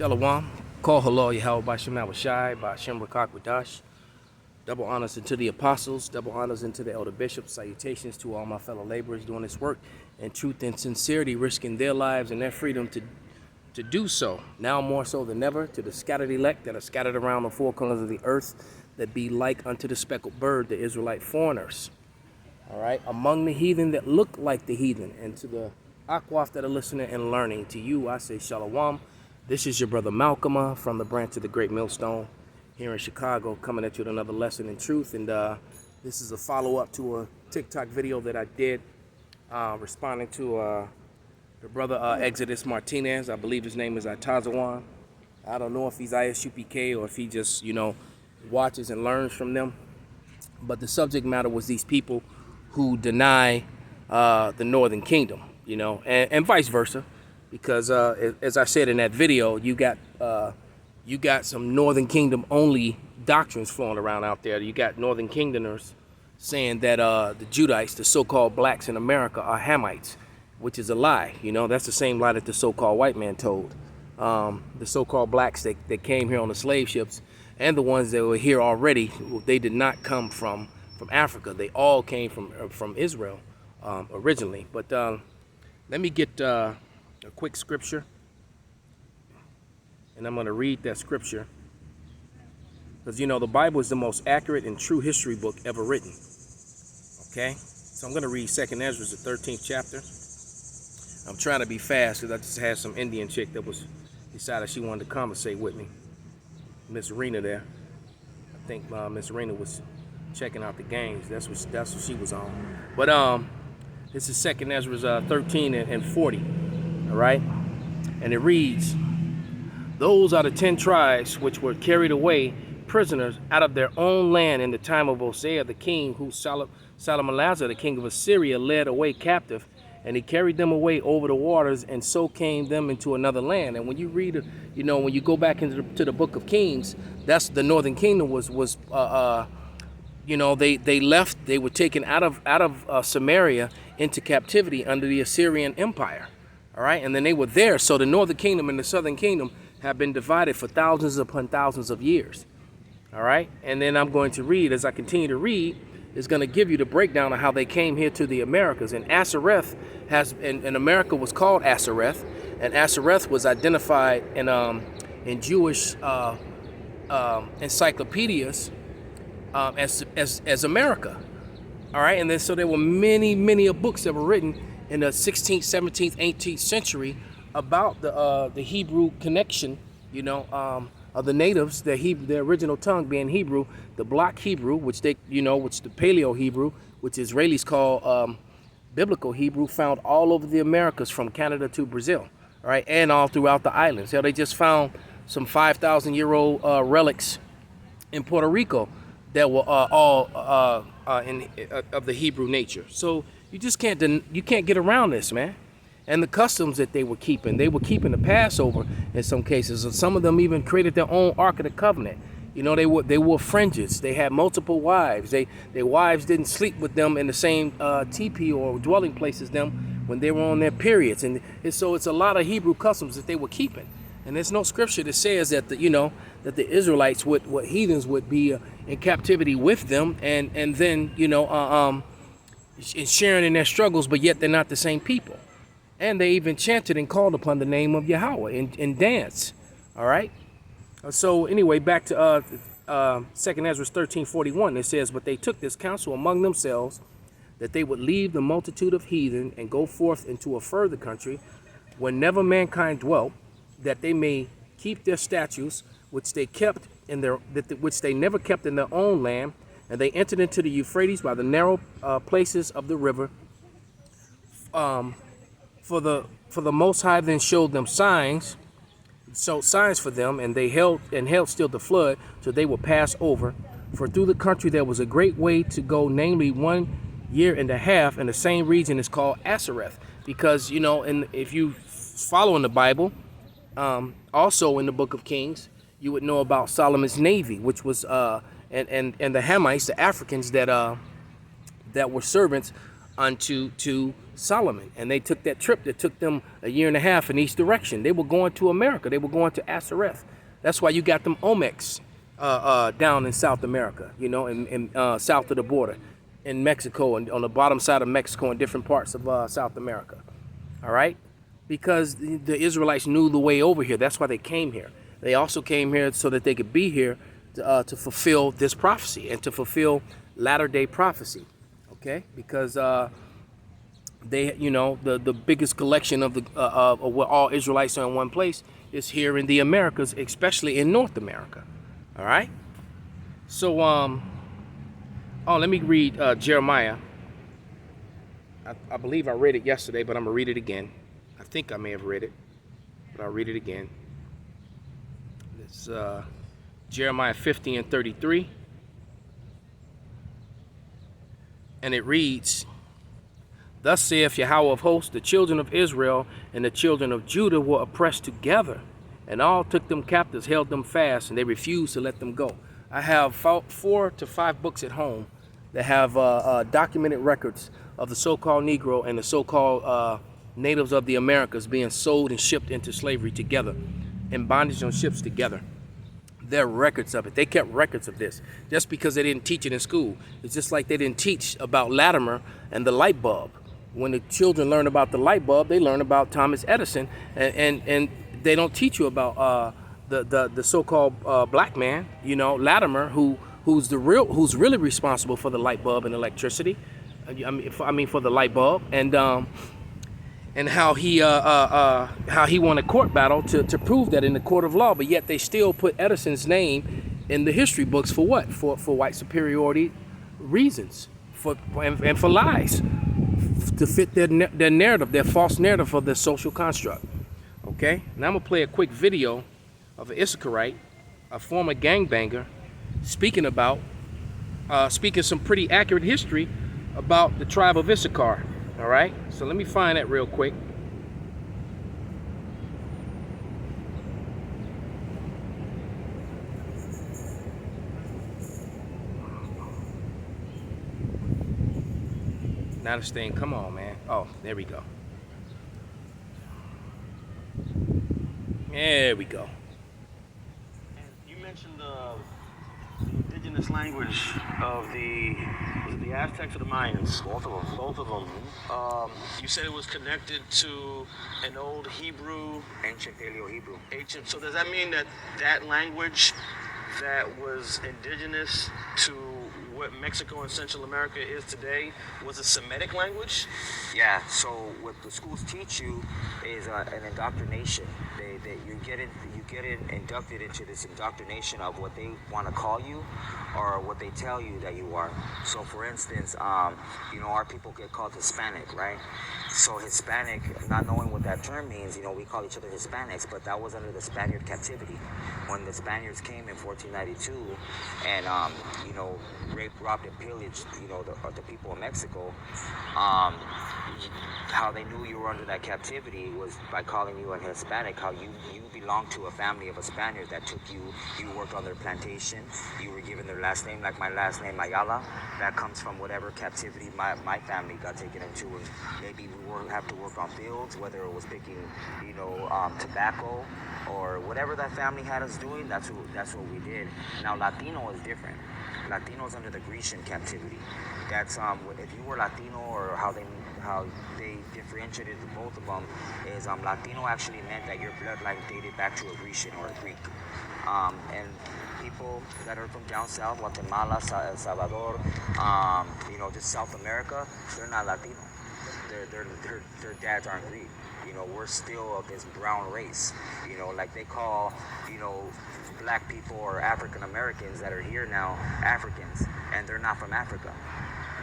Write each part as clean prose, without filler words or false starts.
Shalom, call halal Yahweh by Shem Shai, by Shem Rakak Wadash. Double honors into the apostles, double honors into the elder bishops. Salutations to all my fellow laborers doing this work in truth and sincerity, risking their lives and their freedom to do so. Now more so than ever, to the scattered elect that are scattered around the four corners of the earth, that be like unto the speckled bird, the Israelite foreigners. All right, among the heathen that look like the heathen, and to the Akwaf that are listening and learning. To you, I say Shalom. This is your brother Malcolm from the branch of the Great Millstone here in Chicago, coming at you with another lesson in truth. And this is a follow-up to a TikTok video that I did responding to the brother Exodus Martinez. I believe his name is Itazawan. I don't know if he's ISUPK or if he just, watches and learns from them. But the subject matter was these people who deny the Northern Kingdom, and vice versa. Because as I said in that video, you got some Northern Kingdom only doctrines flowing around out there. You got Northern Kingdomers saying that the Judites, the so-called blacks in America, are Hamites, which is a lie. That's the same lie that the so-called white man told. The so-called blacks that came here on the slave ships and the ones that were here already, they did not come from Africa. They all came from Israel originally. But let me get a quick scripture, and I'm going to read that scripture because the Bible is the most accurate and true history book ever written. Okay, so I'm going to read 2nd Ezra, the 13th chapter. I'm trying to be fast because I just had some Indian chick that decided she wanted to conversate with me. Miss Rena there. I think Miss Rena was checking out the games. That's what she was on. But this is 2nd Ezra 13 and 40. All right, and it reads, "Those are the 10 tribes which were carried away prisoners out of their own land in the time of Hosea the king, who Salmanasar the king of Assyria led away captive, and he carried them away over the waters, and so came them into another land." And when you read, when you go back into the book of Kings, that's the Northern Kingdom they left. They were taken out of Samaria into captivity under the Assyrian Empire. All right, and then they were there. So the Northern Kingdom and the Southern Kingdom have been divided for thousands upon thousands of years. All right, and then I'm going to read, as I continue to read, is going to give you the breakdown of how they came here to the Americas. And Asareth and America was called Asareth, and Asareth was identified in Jewish encyclopedias as America. All right, and then so there were many books that were written in the 16th, 17th, 18th century about the Hebrew connection, of the natives, the original tongue being Hebrew, the block Hebrew, which the Paleo Hebrew, which Israelis call biblical Hebrew, found all over the Americas from Canada to Brazil, all right, and all throughout the islands. They just found some 5,000-year-old relics in Puerto Rico that were all of the Hebrew nature. So you just can't get around this, man. And the customs that they were keeping the Passover in some cases. And some of them even created their own Ark of the Covenant. They wore fringes. They had multiple wives. Their wives didn't sleep with them in the same teepee or dwelling place as them when they were on their periods. And so it's a lot of Hebrew customs that they were keeping. And there's no scripture that says that that the Israelites heathens would be in captivity with them and then sharing in their struggles, but yet they're not the same people. And they even chanted and called upon the name of Yahweh in dance. All right. So anyway, back to 2nd Ezra 13:41. It says, "But they took this counsel among themselves, that they would leave the multitude of heathen and go forth into a further country, where never mankind dwelt, that they may keep their statutes, which they never kept in their own land. And they entered into the Euphrates by the narrow places of the river. For the Most High then showed them signs for them, and they held still the flood, so they would pass over. For through the country there was a great way to go, namely 1.5 years, and the same region is called Asareth." Because and if you follow in the Bible, also in the book of Kings, you would know about Solomon's navy, which was and the Hamites, the Africans that were servants unto to Solomon. And they took that trip that took them a year and a half in each direction. They were going to America. They were going to Azareth. That's why you got them Olmecs down in South America, you know, in south of the border, in Mexico, and on the bottom side of Mexico, and different parts of South America. All right? Because the Israelites knew the way over here. That's why they came here. They also came here so that they could be here to fulfill this prophecy and to fulfill latter-day prophecy. Okay? Because they, you know, the biggest collection of what all Israelites are in one place is here in the Americas, especially in North America. All right? So, let me read Jeremiah. I believe I read it yesterday, but I'm going to read it again. I think I may have read it, but I'll read it again. It's Jeremiah 50 and 33. And it reads, "Thus saith Yahweh of hosts, the children of Israel and the children of Judah were oppressed together, and all took them captives, held them fast, and they refused to let them go." I have 4 to 5 books at home that have documented records of the so-called Negro and the so-called natives of the Americas being sold and shipped into slavery together, in bondage on ships together. There are records of it. They kept records of this just because they didn't teach it in school. It's just like they didn't teach about Latimer and the light bulb. When the children learn about the light bulb, they learn about Thomas Edison, and they don't teach you about the so-called black man, you know, Latimer, who's really responsible for the light bulb and electricity. I mean for the light bulb, and how he won a court battle to prove that in the court of law, but yet they still put Edison's name in the history books for what? For white superiority reasons, and for lies, to fit their narrative, their false narrative for their social construct. Okay, now I'm gonna play a quick video of an Issacharite, a former gangbanger, speaking some pretty accurate history about the tribe of Issachar. All right, so let me find that real quick. Now this thing, come on, man. Oh, there we go. There we go. And you mentioned the indigenous language of the Aztecs or the Mayans? Both of them. Both of them. You said it was connected to an old Hebrew, Ancient Paleo-Hebrew. ancient. So does that mean that that language that was indigenous to what Mexico and Central America is today was a Semitic language? Yeah, so what the schools teach you is an indoctrination. You get inducted into this indoctrination of what they want to call you or what they tell you that you are. So for instance, our people get called Hispanic, right? So Hispanic, not knowing what that term means, we call each other Hispanics, but that was under the Spaniard captivity. When the Spaniards came in 1492 and, raped, robbed, and pillaged, the people of Mexico, how they knew you were under that captivity was by calling you a Hispanic, how you belonged to a family of a Spaniard that took you worked on their plantation, you were given their last name, like my last name, Ayala. That comes from whatever captivity my family got taken into, and maybe we have to work on fields, whether it was picking, tobacco, or whatever that family had us doing, that's what we did. Now, Latino is different. Latino is under the Grecian captivity. That's if you were Latino, or how they differentiated both of them is Latino actually meant that your bloodline dated back to a Grecian or a Greek. And people that are from down south, Guatemala, El Salvador, just South America, they're not Latino. Their dads aren't Greek. We're still of this brown race. Like they call, black people or African Americans that are here now Africans, and they're not from Africa.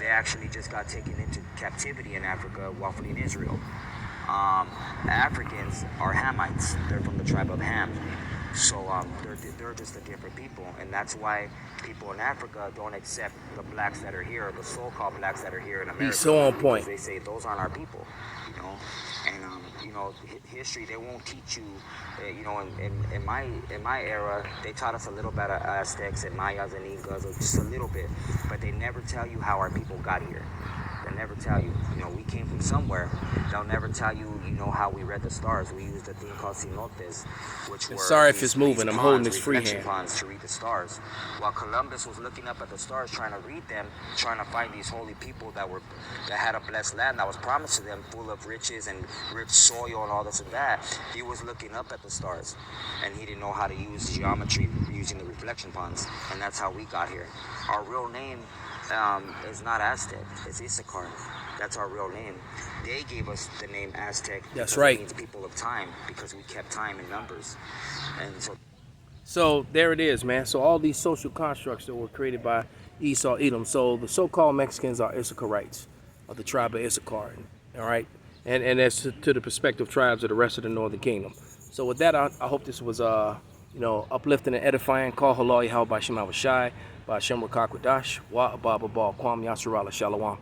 They actually just got taken into captivity in Africa while fleeing Israel. Africans are Hamites. They're from the tribe of Ham. So they're just a different people, and that's why people in Africa don't accept the blacks that are here, the so-called blacks that are here in America. He's so on point. They say those aren't our people, And history, they won't teach you. In my era, they taught us a little bit of Aztecs and Mayas and Incas, or just a little bit, but they never tell you how our people got here. They never tell you, you know, we came from somewhere. They'll never tell you, you know, how we read the stars. We used a thing called cenotes, which were sorry if it's moving. I'm holding this free reflection hand. ponds to read the stars. While Columbus was looking up at the stars, trying to read them, trying to find these holy people that had a blessed land that was promised to them, full of riches and rich soil and all this and that. He was looking up at the stars, and he didn't know how to use geometry using the reflection ponds, and that's how we got here. Our real name is not Aztec, it's Issachar. That's our real name. They gave us the name Aztec. That's because right. It means people of time, because we kept time in numbers. And So there it is, man. So all these social constructs that were created by Esau, Edom. So the so-called Mexicans are Issacharites, of the tribe of Issachar. All right, and that's to the prospective tribes of the rest of the Northern Kingdom. So with that, I hope this was uplifting and edifying. Call halal Yahweh by Shem Shai, by Shem Rakakwadash, Wa Ababa Kwam Yasharala Shalom.